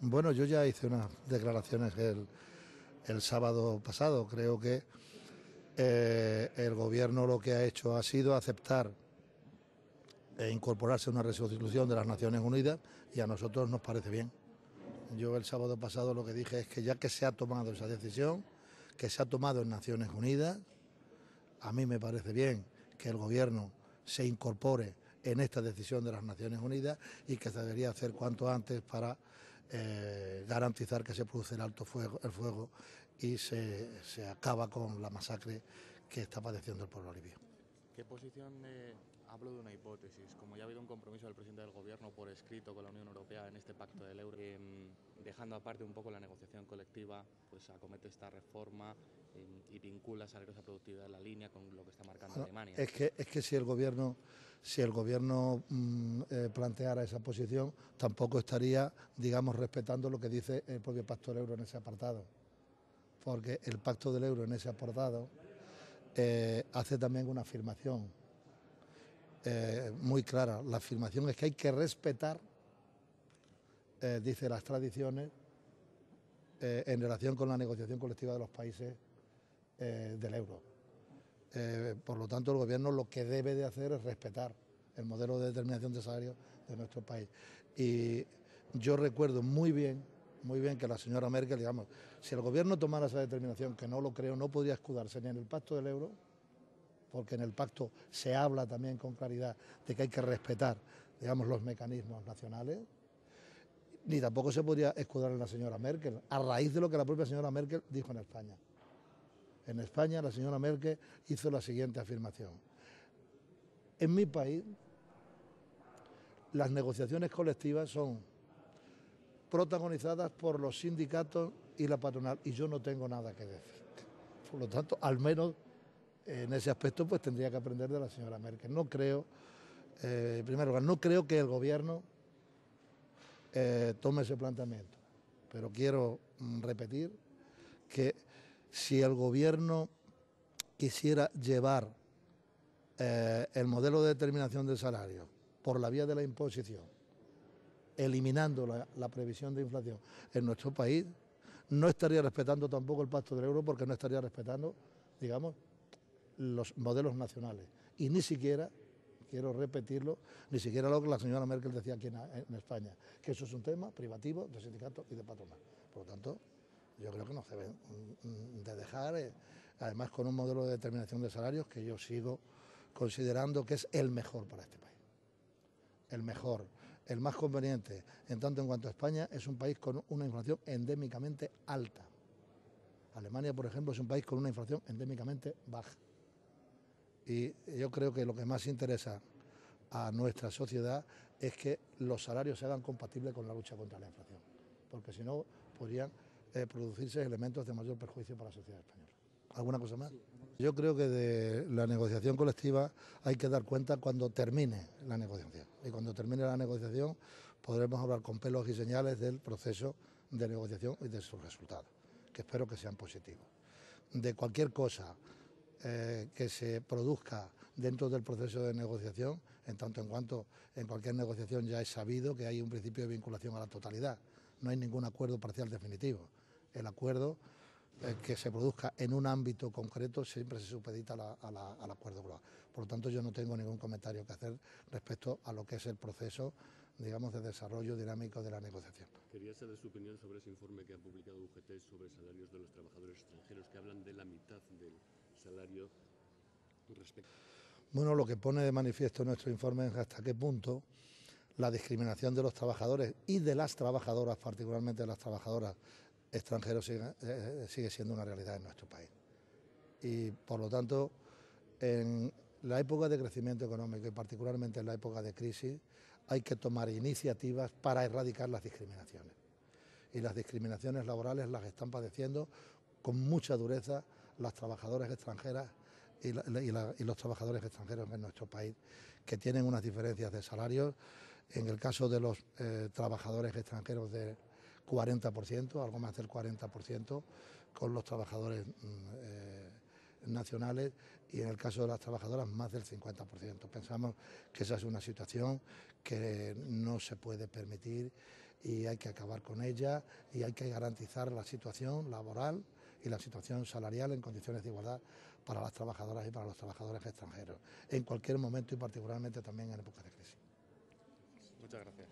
Bueno, yo ya hice unas declaraciones el sábado pasado. Creo que el Gobierno lo que ha hecho ha sido aceptar e incorporarse a una resolución de las Naciones Unidas y a nosotros nos parece bien. Yo el sábado pasado lo que dije es que ya que se ha tomado esa decisión, que se ha tomado en Naciones Unidas, a mí me parece bien que el Gobierno se incorpore en esta decisión de las Naciones Unidas y que se debería hacer cuanto antes para garantizar que se produce el fuego y se acaba con la masacre que está padeciendo el pueblo libio. ¿Qué posición, hablo de una hipótesis, como ya ha habido un compromiso del presidente del Gobierno por escrito con la Unión Europea en este pacto del euro, dejando aparte un poco la negociación colectiva, pues acomete esta reforma y vincula salarios a productividad en la línea con lo que está marcando Alemania? Es que si el Gobierno planteara esa posición, tampoco estaría, digamos, respetando lo que dice el propio Pacto del Euro en ese apartado, porque el Pacto del Euro en ese apartado hace también una afirmación muy clara. La afirmación es que hay que respetar, dice, las tradiciones en relación con la negociación colectiva de los países del euro. Por lo tanto, el Gobierno lo que debe de hacer es respetar el modelo de determinación de salarios de nuestro país. Y yo recuerdo muy bien que la señora Merkel, digamos, si el Gobierno tomara esa determinación, que no lo creo, no podría escudarse ni en el Pacto del Euro, porque en el pacto se habla también con claridad de que hay que respetar, digamos, los mecanismos nacionales, ni tampoco se podría escudar en la señora Merkel, a raíz de lo que la propia señora Merkel dijo en España. En España la señora Merkel hizo la siguiente afirmación: en mi país las negociaciones colectivas son protagonizadas por los sindicatos y la patronal y yo no tengo nada que decir. Por lo tanto, al menos en ese aspecto pues tendría que aprender de la señora Merkel. No creo, en primer lugar, no creo que el Gobierno tome ese planteamiento, pero quiero repetir que si el Gobierno quisiera llevar el modelo de determinación del salario por la vía de la imposición, eliminando la previsión de inflación en nuestro país, no estaría respetando tampoco el Pacto del Euro, porque no estaría respetando, digamos, los modelos nacionales. Y ni siquiera, quiero repetirlo, ni siquiera lo que la señora Merkel decía aquí en España, que eso es un tema privativo de sindicatos y de patronal. Por lo tanto, yo creo que nos deben de dejar, además con un modelo de determinación de salarios que yo sigo considerando que es el mejor para este país. El mejor, el más conveniente, en tanto en cuanto a España es un país con una inflación endémicamente alta. Alemania, por ejemplo, es un país con una inflación endémicamente baja. Y yo creo que lo que más interesa a nuestra sociedad es que los salarios se hagan compatibles con la lucha contra la inflación, porque si no podrían producirse elementos de mayor perjuicio para la sociedad española. ¿Alguna cosa más? Yo creo que de la negociación colectiva hay que dar cuenta cuando termine la negociación. Y cuando termine la negociación podremos hablar con pelos y señales del proceso de negociación y de sus resultados, que espero que sean positivos. De cualquier cosa que se produzca dentro del proceso de negociación, en tanto en cuanto en cualquier negociación ya es sabido que hay un principio de vinculación a la totalidad. No hay ningún acuerdo parcial definitivo. El acuerdo que se produzca en un ámbito concreto siempre se supedita al acuerdo global. Por lo tanto, yo no tengo ningún comentario que hacer respecto a lo que es el proceso, digamos, de desarrollo dinámico de la negociación. Quería saber su opinión sobre ese informe que ha publicado UGT sobre salarios de los trabajadores extranjeros, que hablan de la mitad del salario respecto. Bueno, lo que pone de manifiesto nuestro informe es hasta qué punto la discriminación de los trabajadores y de las trabajadoras, particularmente de las trabajadoras extranjeros, sigue siendo una realidad en nuestro país. Y por lo tanto, en la época de crecimiento económico y particularmente en la época de crisis, hay que tomar iniciativas para erradicar las discriminaciones. Y las discriminaciones laborales las están padeciendo con mucha dureza las trabajadoras extranjeras y los trabajadores extranjeros en nuestro país, que tienen unas diferencias de salarios. En el caso de los trabajadores extranjeros de 40%, algo más del 40%, con los trabajadores nacionales, y en el caso de las trabajadoras más del 50%. Pensamos que esa es una situación que no se puede permitir y hay que acabar con ella y hay que garantizar la situación laboral y la situación salarial en condiciones de igualdad para las trabajadoras y para los trabajadores extranjeros, en cualquier momento y particularmente también en épocas de crisis. Muchas gracias.